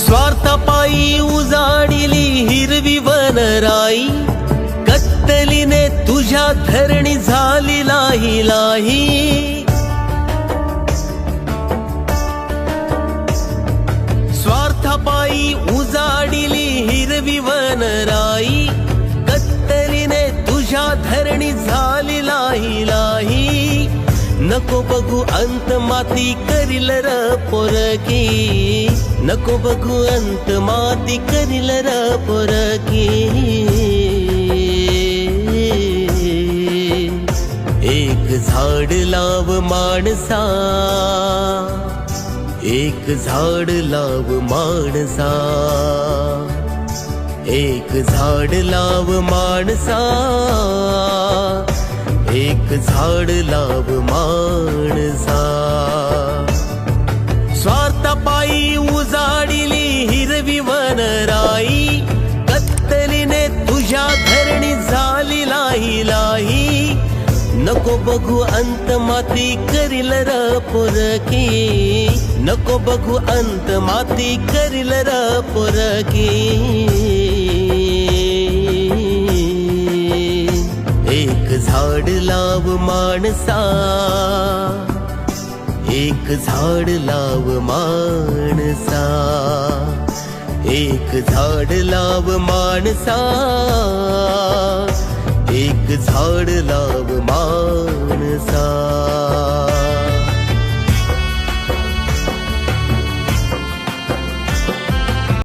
स्वार्थापायी उजाडिली हिरवी वनराई, कत्तलीने तुझ्या धरणी झाली लाही लाही। स्वार्थापायी उजाडिली हिरवी वनराई, कत्तलीने तुझ्या धरणी झाली लाही लाही। नको बघू अंत माती करील र पोरकी, नको बघू अंत माती करील र पोरकी। एक झाड लाव माणसा, एक झाड लाव माणसा, एक झाड लाव माणसा, एक झाड लाव माणसा। स्वार्थापायी उजाडिली हिरवी वनराई, कत्तलीने तुझ्या धरणी झाली लाही लाही। नको बघू अंत माती करील र पोरकी, नको बघू अंत माती करील र पोरकी। एक झाड लाव माणसा, एक झाड लाव माणसा, एक झाड लाव माणसा, एक झाड लाव माणसा।